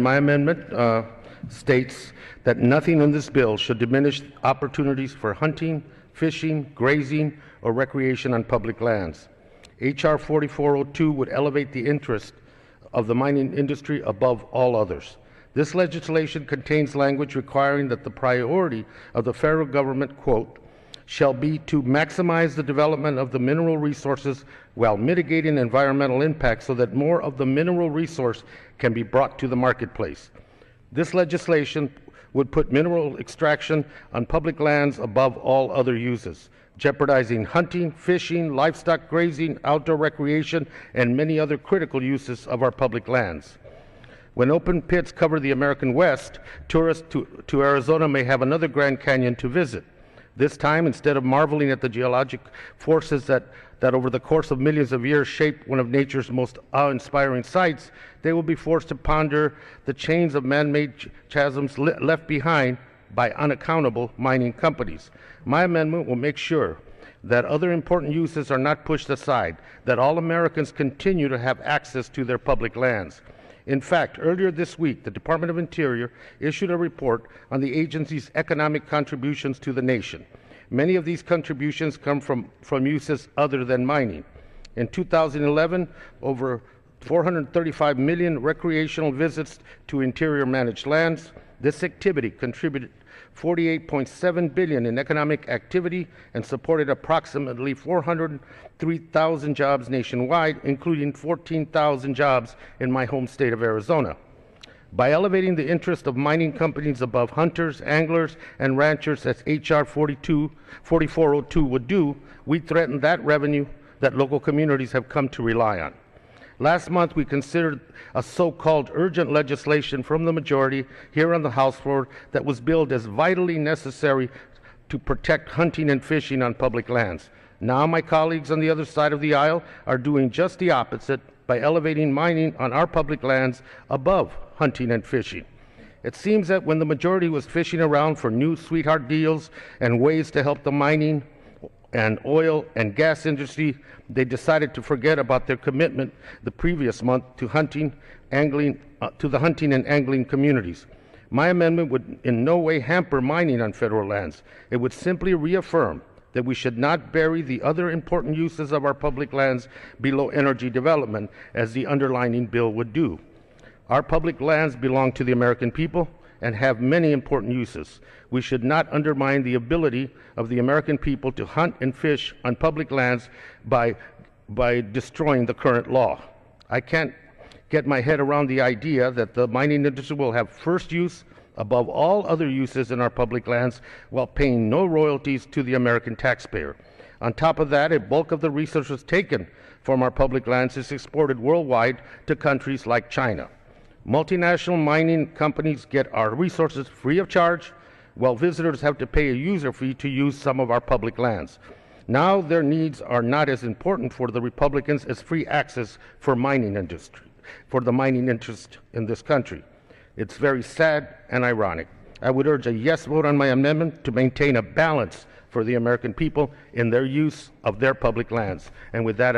my amendment states that nothing in this bill should diminish opportunities for hunting, fishing, grazing, or recreation on public lands. H.R. 4402 would elevate the interest of the mining industry above all others. This legislation contains language requiring that the priority of the federal government, quote, shall be to maximize the development of the mineral resources while mitigating environmental impacts so that more of the mineral resource can be brought to the marketplace. This legislation would put mineral extraction on public lands above all other uses, jeopardizing hunting, fishing, livestock grazing, outdoor recreation, and many other critical uses of our public lands. When open pits cover the American West, tourists to Arizona may have another Grand Canyon to visit. This time, instead of marveling at the geologic forces that over the course of millions of years shaped one of nature's most awe-inspiring sights, they will be forced to ponder the chains of man-made chasms left behind by unaccountable mining companies. My amendment will make sure that other important uses are not pushed aside, that all Americans continue to have access to their public lands. In fact, earlier this week, the Department of Interior issued a report on the agency's economic contributions to the nation. Many of these contributions come from uses other than mining. In 2011, over 435 million recreational visits to Interior managed lands. This activity contributed $48.7 billion in economic activity and supported approximately 403,000 jobs nationwide, including 14,000 jobs in my home state of Arizona. By elevating the interest of mining companies above hunters, anglers, and ranchers, as H.R. 4402 would do, we threaten that revenue that local communities have come to rely on. Last month, we considered a so-called urgent legislation from the majority here on the House floor that was billed as vitally necessary to protect hunting and fishing on public lands. Now my colleagues on the other side of the aisle are doing just the opposite by elevating mining on our public lands above hunting and fishing. It seems that when the majority was fishing around for new sweetheart deals and ways to help the mining and oil and gas industry, they decided to forget about their commitment the previous month to hunting, angling, to the hunting and angling communities. My amendment would in no way hamper mining on federal lands. It would simply reaffirm that we should not bury the other important uses of our public lands below energy development, as the underlining bill would do. Our public lands belong to the American people and have many important uses. We should not undermine the ability of the American people to hunt and fish on public lands by destroying the current law. I can't get my head around the idea that the mining industry will have first use above all other uses in our public lands while paying no royalties to the American taxpayer. On top of that, a bulk of the resources taken from our public lands is exported worldwide to countries like China. Multinational mining companies get our resources free of charge, while visitors have to pay a user fee to use some of our public lands. Now their needs are not as important for the Republicans as free access for mining industry, for the mining interest in this country. It's very sad and ironic. I would urge a yes vote on my amendment to maintain a balance for the American people in their use of their public lands. And with that,